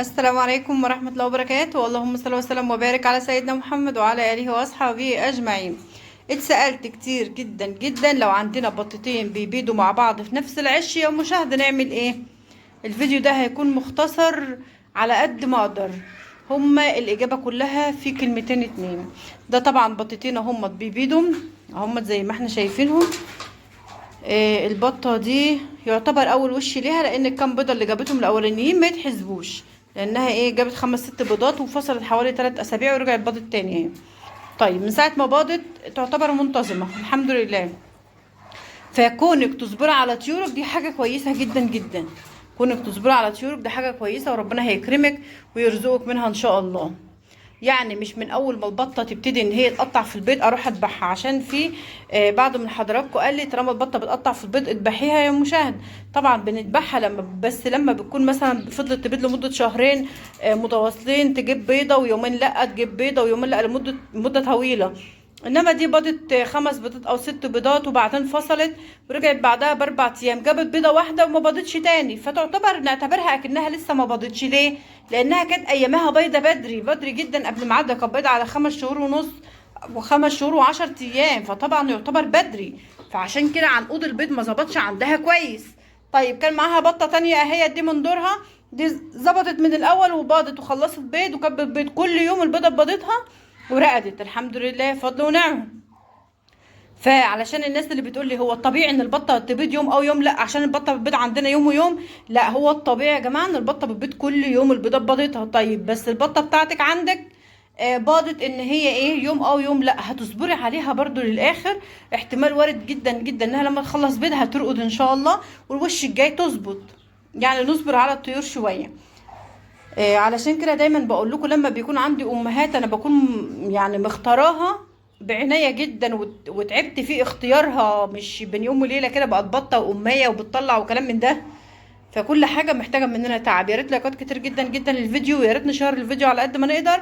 السلام عليكم ورحمة الله وبركاته. اللهم صل وسلم وبارك على سيدنا محمد وعلى آله وأصحابه أجمعين. اتسألت كتير جدا جدا لو عندنا بطتين بيبيضوا مع بعض في نفس العش يا مشاهدة نعمل ايه؟ الفيديو ده هيكون مختصر على قد ما اقدر. هما الإجابة كلها في كلمتين اتنين. ده طبعا بطتين هما بيبيضوا هما زي ما احنا شايفينهم. البطة دي يعتبر أول وش ليها، لأن الكام بيضة اللي جابتهم الأولانيين ما يتحسبوش، لانها جابت 5 6 بيضات وفصلت حوالي 3 اسابيع ورجعت باضت تاني اهي. طيب من ساعه ما باضت تعتبر منتظمه الحمد لله. فكونك تصبري على طيورك دي حاجه كويسه جدا جدا. كونك تصبري على طيورك دي حاجه كويسه، وربنا هيكرمك ويرزقك منها ان شاء الله. يعني مش من اول ما البطه تبتدي ان هي تقطع في البيض اروح اذبحها، عشان في بعض من حضراتكم قال لي طالما البطه بتقطع في البيض اذبحيها يا مشاهد. طبعا بنذبحها لما بتكون مثلا فضلت تبيض لمده شهرين متواصلين، تجيب بيضه ويومين لا تجيب بيضه ويومين لا لمده طويله. انما دي بيضت 5 بيضات او 6 بيضات وبعدين فصلت ورجعت بعدها ب4 ايام جابت بيضه واحده وما بيضتش تاني، فتعتبر نعتبرها اكنها لسه ما بيضتش. ليه؟ لانها كانت ايامها بيضه بدري جدا قبل ميعادها، كانت بيضه على 5 شهور ونص و5 شهور و10 ايام، فطبعا يعتبر بدري. فعشان كده عنقود البيض ما ظبطش عندها كويس. طيب كان معاها بطه تانية اهي دي من دورها، دي ظبطت من الاول وباضت وخلصت بيض وكانت بتبيض كل يوم البيضه ببيضتها ورقدت الحمد لله فضل ونعم. فعلشان الناس اللي بتقول لي هو الطبيعي ان البطه تبيض يوم او يوم، لا عشان البطه بتبيض عندنا يوم ويوم، لا هو الطبيعي يا جماعه ان البطه بتبيض كل يوم البيضه ببيضتها. طيب بس البطه بتاعتك عندك باضت ان هي يوم او يوم، لا هتصبري عليها برضو للاخر. احتمال وارد جدا جدا انها لما تخلص بيضها ترقد ان شاء الله والوش الجاي تظبط. يعني نصبر على الطيور شويه. علشان كده دايما بقول لكم لما بيكون عندي امهات انا بكون يعني مختاراها بعناية جدا وتعبت في اختيارها، مش بين يوم وليله كده بقت بطه واميه وبتطلع وكلام من ده. فكل حاجه محتاجه مننا تعب. يا ريت لايكات كتير جدا جدا للفيديو، ويا ريت نشير الفيديو على قد ما نقدر.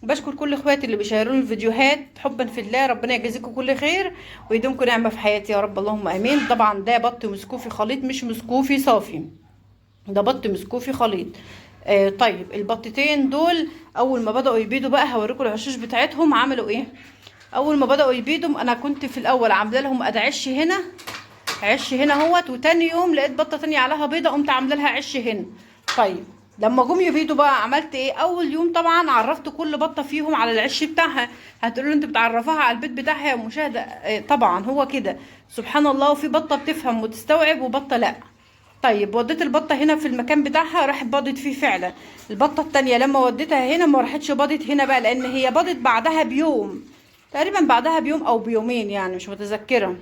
بشكر كل اخواتي اللي بيشيروا لي الفيديوهات حبا في الله، ربنا يجازيكم كل خير ويدومكم نعمه في حياتي يا رب اللهم امين. طبعا ده بط مسكوفي خليط مش مسكوفي صافي، ده بط مسكوفي خليط. طيب البطتين دول اول ما بداوا يبيضوا بقى هوريكم العشوش بتاعتهم عملوا ايه. اول ما بداوا يبيضوا انا كنت في الاول عامله لهم عش هنا، عش هنا اهوت، وتاني يوم لقيت بطه تانية عليها بيضه قمت عامله لها عش هنا. طيب لما جم يبيضوا بقى عملت ايه؟ اول يوم طبعا عرفت كل بطه فيهم على العش بتاعها. هتقولوا انت بتعرفها على البيت بتاعها يا مشاهده؟ طبعا هو كده سبحان الله، وفي بطه بتفهم وتستوعب وبطه لا. طيب وديت البطه هنا في المكان بتاعها راحت باضت فيه فعلا. البطه التانية لما وديتها هنا ما راحتش باضت هنا بقى، لان هي باضت بعدها بيوم تقريبا، بعدها بيوم او بيومين يعني مش متذكره.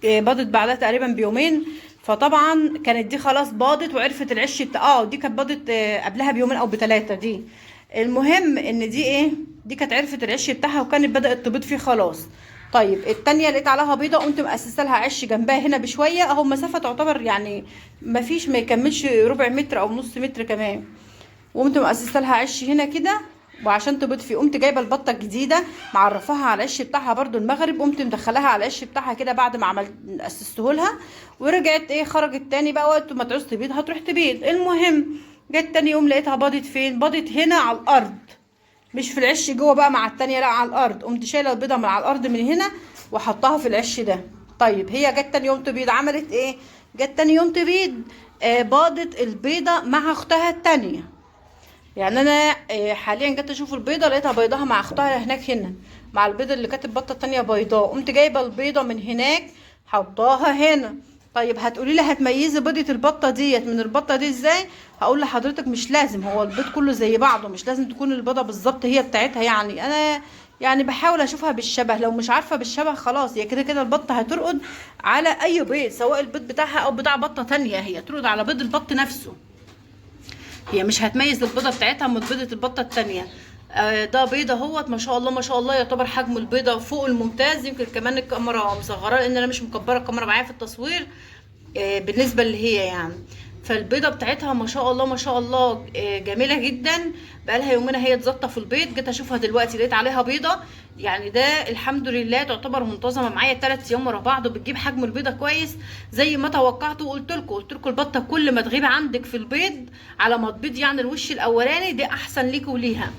باضت بعدها تقريبا بيومين. فطبعا كانت دي خلاص باضت وعرفت العش بتاع دي كانت باضت قبلها بيومين او ب3 دي. المهم ان دي دي كانت عرفت العش بتاعها وكانت بدات تبيض فيه خلاص. طيب التانية لقيت عليها بيضة قمت مأسسة لها عش جنبها هنا بشوية اهو، مسافة تعتبر يعني مفيش ما يكملش ربع متر او نص متر كمان. وقمت مأسسة لها عش هنا كده وعشان تبيض فيه. قمت جايبه البطه الجديده معرفاها على العش بتاعها برضو المغرب، قمت مدخلاها على العش بتاعها كده بعد ما عملت اسسته لها. ورجعت خرجت تاني بقى وقت ما تعوز تبيض هتروح تبيض. المهم جت تاني يوم لقيتها باضت فين؟ باضت هنا على الارض، مش في العش جوه بقى مع التانية، لا على الارض. قمت شايله البيضه من على الارض من هنا وحطها في العش ده. طيب هي جت تاني يوم تبيض عملت ايه؟ جت تاني يوم تبيض باضت البيضه مع اختها التانية. يعني انا حاليا جيت اشوف البيضه لقيتها بيضاها مع اختها هناك هنا مع البيضه اللي كانت البطه التانية بيضاء. قمت جايبه البيضه من هناك حطاها هنا. طيب هتقولي لي هتميزي بيضه البطه ديت من البطه دي ازاي؟ هقول لحضرتك مش لازم، هو البيض كله زي بعضه، مش لازم تكون البيضه بالظبط هي بتاعتها. يعني انا يعني بحاول اشوفها بالشبه، لو مش عارفه بالشبه خلاص هي كده كده البطه هترقد على اي بيض سواء البيض بتاعها او بتاع بطه تانية، هي ترقد على بيض البط نفسه. هي مش هتميز البيضه بتاعتها من بيضه البطه التانية. ده بيضه اهوت ما شاء الله ما شاء الله، يعتبر حجم البيضه فوق الممتاز. يمكن كمان الكاميرا مصغره لان انا مش مكبره الكاميرا معايا في التصوير بالنسبه اللي هي يعني. فالبيضه بتاعتها ما شاء الله ما شاء الله جميله جدا. بقالها يومين هي اتظبطه في البيض، جيت اشوفها دلوقتي لقيت عليها بيضه. يعني ده الحمد لله تعتبر منتظمه معايا 3 ايام ورا بعض، وبتجيب حجم البيضه كويس زي ما توقعت. وقلت لكم البطه كل ما تغيب عندك في البيض على ما تبيض يعني الوش الاولاني دي احسن ليكي وليها.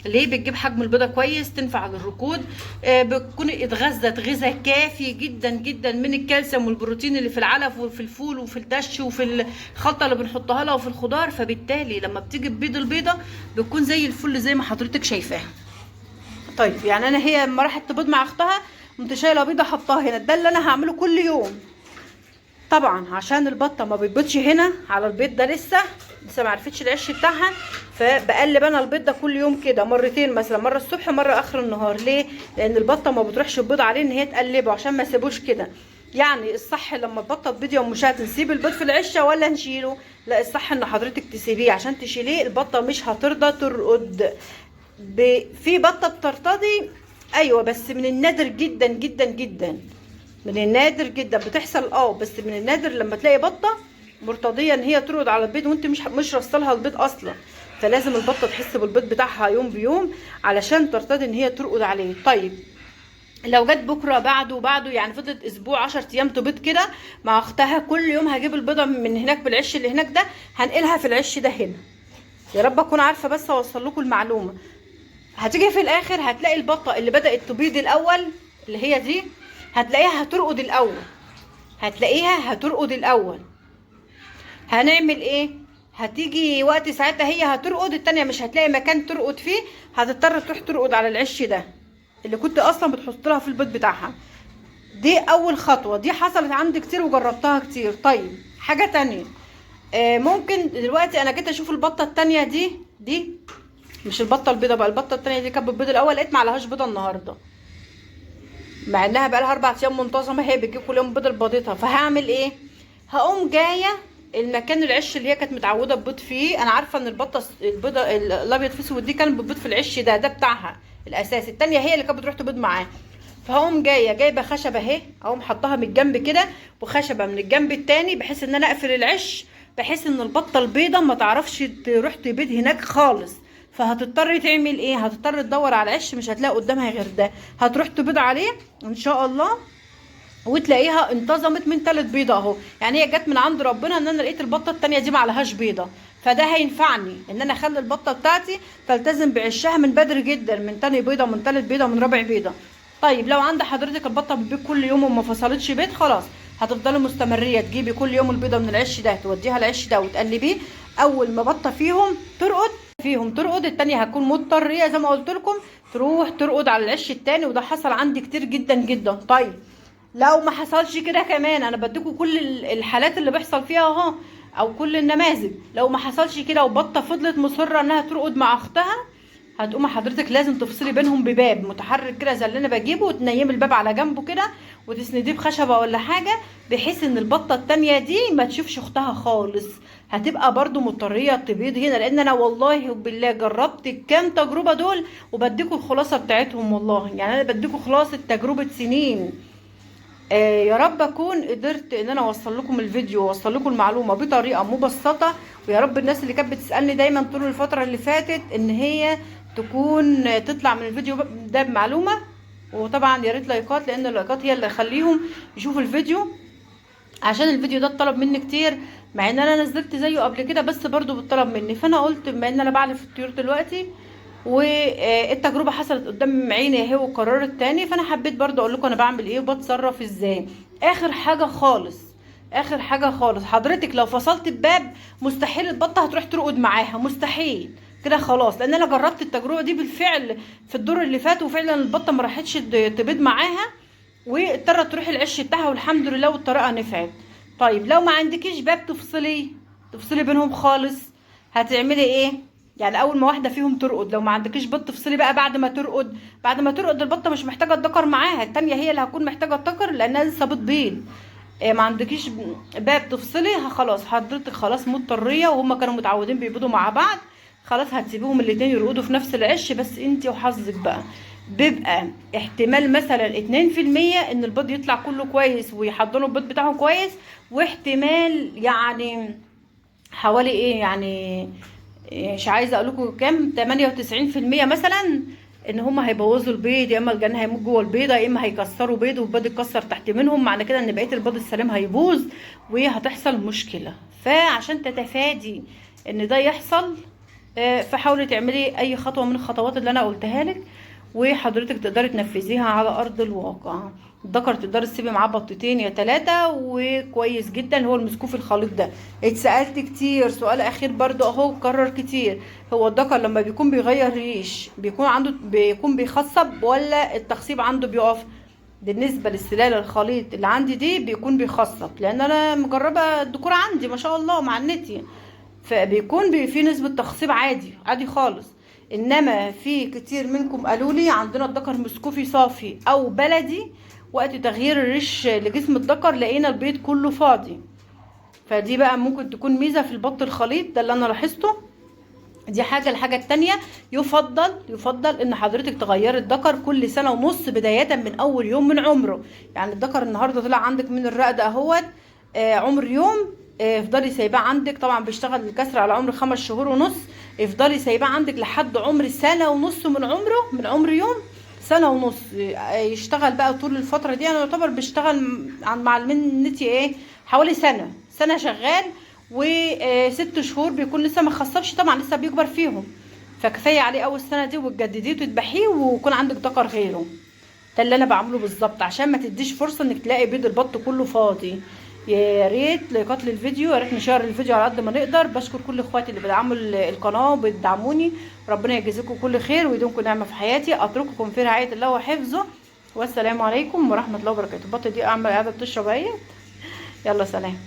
ليه؟ بتجيب حجم البيضه كويس، تنفع للركود، بتكون اتغذت غذاء كافي جدا جدا من الكالسيوم والبروتين اللي في العلف وفي الفول وفي الدش وفي الخلطه اللي بنحطها لها وفي الخضار. فبالتالي لما بتيجي تبيض البيضه بتكون زي الفل زي ما حضرتك شايفاها. طيب يعني انا هي لما راحت تبيض مع اختها قمت شايله بيضه حطاها هنا، ده اللي انا هعمله كل يوم. طبعا عشان البطه ما بتبيضش هنا على البيض ده لسه ما عرفتش العش بتاعها، فبقلب انا البيض ده كل يوم كده مرتين، مثلا مره الصبح ومره اخر النهار. ليه؟ لان البطه ما بتروحش تبيض عليه ان هي تقلبه عشان ما يسيبوش كده. يعني الصح لما البطه تبيض يوم مشات نسيب البيض في العشه ولا نشيله؟ لا، الصح ان حضرتك تسيبيه. عشان تشيليه البطه مش هترضى ترقد. في بطه بترتضي ايوه، بس من النادر جدا جدا جدا، من النادر جدا بتحصل بس من النادر لما تلاقي بطه مرتضيه ان هي ترقد على البيض وانت مش رصلها البيض اصلا. فلازم البطه تحس بالبيض بتاعها يوم بيوم علشان ترتضي ان هي ترقد عليه. طيب لو جت بكره بعده يعني فضلت اسبوع 10 ايام تبيض كده مع اختها، كل يوم هجيب البيضه من هناك بالعش اللي هناك ده هنقلها في العش ده هنا. يا رب اكون عارفه بس اوصل لكم المعلومه. هتيجي في الاخر هتلاقي البطه اللي بدات تبيض الاول اللي هي دي هتلاقيها هترقد الاول. هنعمل ايه؟ هتيجي وقت ساعتها هي هترقد، التانية مش هتلاقي مكان ترقد فيه، هتضطر تروح ترقد على العش ده اللي كنت اصلا بتحط لها في البيض بتاعها. دي اول خطوه، دي حصلت عندي كتير وجربتها كتير. طيب حاجه تانية، ممكن دلوقتي انا جيت اشوف البطه التانية دي مش البطه البيضه بقى، البطه التانية دي كانت بالبيض الاول، لقيت ما عليهاش بيضه النهارده، مع انها بقى لها 4 ايام منتظمه هي بتجيب كل يوم بيض لبيضتها. فهعمل ايه؟ هقوم جايه المكان العش اللي هي كانت متعوده تبيض فيه. انا عارفه ان البطه البيضه الابيض في اسود دي كانت بتبيض في العش ده بتاعها الاساسي، التانية هي اللي كانت بتروح تبيض معاه. فهقوم جايبه خشبه اهي، اقوم حطها من الجنب كده وخشبه من الجنب التاني، بحيث ان انا اقفل العش، بحيث ان البطه البيضه ما تعرفش تروح تبيض هناك خالص. فهتضطر تعمل ايه؟ هتضطر تدور على العش، مش هتلاقي قدامها غير ده، هتروح تبيض عليه ان شاء الله وتلاقيها انتظمت من 3 بيضه اهو. يعني هي جت من عند ربنا ان انا لقيت البطه التانية دي ما عليهاش بيضه، فده هينفعني ان انا اخلي البطه بتاعتي تلتزم بعشها من بدري جدا، من تاني بيضه، من 3 بيضه، من رابع بيضه. طيب لو عند حضرتك البطه بتبيض كل يوم وما فصلتش بيض، خلاص هتفضلي مستمريه تجيبي كل يوم البيضه من العش ده توديها العش ده وتقلبيه. اول ما بطه فيهم ترقد التانية هتكون مضطريه زي ما قلت لكم تروح ترقد على العش التاني، وده حصل عندي كتير جدا جدا. طيب لو ما حصلش كده كمان، انا بديكم كل الحالات اللي بيحصل فيها اهو او كل النماذج. لو ما حصلش كده وبطه فضلت مصره انها ترقد مع اختها، هتقوم حضرتك لازم تفصلي بينهم بباب متحرك كده زي اللي انا بجيبه، وتنيمي الباب على جنبه كده وتسنديه بخشبه ولا حاجه، بحيث ان البطه التانية دي ما تشوفش اختها خالص. هتبقى برضو مضطريه تبيض هنا، لان انا والله بالله جربت كام تجربه دول وبديكم الخلاصه بتاعتهم. والله يعني انا بديكم خلاصه تجربه سنين. يا رب اكون قدرت ان انا اوصل لكم الفيديو واوصل لكم المعلومه بطريقه مبسطه. ويا رب الناس اللي كانت بتسالني دايما طول الفتره اللي فاتت ان هي تكون تطلع من الفيديو ده بمعلومه. وطبعا يا ريت لايكات، لان اللايكات هي اللي هتخليهم يشوفوا الفيديو، عشان الفيديو ده اتطلب مني كتير، مع ان انا نزلت زيه قبل كده بس برضو بيطلب مني. فانا قلت بما ان انا بعلف الطيور دلوقتي والتجربه حصلت قدام عيني اهي وقررت تاني، فانا حبيت برضو اقول لكم انا بعمل ايه وبتصرف ازاي. اخر حاجه خالص حضرتك لو فصلت الباب مستحيل البطه هتروح ترقد معاها، مستحيل كده خلاص، لان انا جربت التجربه دي بالفعل في الدور اللي فات، وفعلا البطه ما راحتش تبيض معاها واضطرت تروح العش بتاعها والحمد لله والطريقه نفعت. طيب لو ما عندكيش باب تفصلي بينهم خالص، هتعملي ايه؟ يعني اول ما واحده فيهم ترقد، لو ما عندكيش بط تفصلي بقى بعد ما ترقد البطه مش محتاجه تدكر معاها، التانية هي اللي هتكون محتاجه تدكر لانها لسه بتبيض. ما عندكيش باب تفصلي، خلاص حضرتك خلاص مضطريه، وهم كانوا متعودين بيبيضوا مع بعض، خلاص هتسيبيهم الاتنين يرقدوا في نفس العش. بس انتي وحظك بقى بيبقى احتمال مثلا 2% ان البيض يطلع كله كويس ويحضنوا البيض بتاعهم كويس، واحتمال يعني حوالي ايه يعني، مش عايزه اقول لكم كام، 98% مثلا ان هم هيبوظوا البيض، يا اما الجن هيموت جوه البيضه، يا اما هيكسروا بيض والبيض يتكسر تحت منهم، معنى كده ان بقيه البيض السليم هيبوظ وهتحصل مشكله. فعشان تتفادي ان ده يحصل، فحاولي تعملي اي خطوه من الخطوات اللي انا قلتها لك، وحضرتك تقدري تنفذيها على ارض الواقع. الذكر تقدري تسيبي معاه بطتين يا 3 وكويس جدا. هو المسكوف الخليط ده اتسالت كتير، سؤال اخير برضو اهو كرر كتير، هو الذكر لما بيكون بيغير ريش بيكون بيخصب ولا التخصيب عنده بيقف؟ بالنسبه للسلاله الخليط اللي عندي دي بيكون بيخصب، لان انا مجربه الذكور عندي ما شاء الله مع النتي، فبيكون في نسبة تخصيب عادي عادي خالص. انما في كتير منكم قالوا لي عندنا الذكر مسكوفي صافي او بلدي، وقت تغيير الريش لجسم الذكر لقينا البيض كله فاضي. فدي بقى ممكن تكون ميزة في البط الخليط ده اللي انا لاحظته. دي حاجة. الحاجة التانية، يفضل ان حضرتك تغيري الذكر كل سنة ونص بداية من اول يوم من عمره. يعني الذكر النهاردة طلع عندك من الرقدة اهوت، عمر يوم، افضلي سايباه عندك، طبعا بيشتغل الكسر على عمر 5 شهور ونص، افضلي سايباه عندك لحد عمر 1 ونص من عمره، من عمر يوم 1 ونص. يشتغل بقى طول الفترة دي. انا يعتبر بشتغل عن مع المنتي ايه حوالي سنة شغال، و6 شهور بيكون لسه ما خصبش، طبعا لسه بيكبر فيهم، فكفايه عليه اول سنه دي وتجدديه وتذبحيه ويكون عندك ذكر غيره. ده اللي انا بعمله بالظبط، عشان ما تديش فرصه انك تلاقي بيض البط كله فاضي. يا ريت لايكات للفيديو، يا ريت نشير الفيديو على قد ما نقدر. بشكر كل اخواتي اللي بيدعموا القناه وبيدعموني، ربنا يجزيكم كل خير ويدومكم نعمه في حياتي. اترككم في رعايه الله وحفظه، والسلام عليكم ورحمه الله وبركاته. البط دي اعمل قاعده بتشرب اهي، يلا سلام.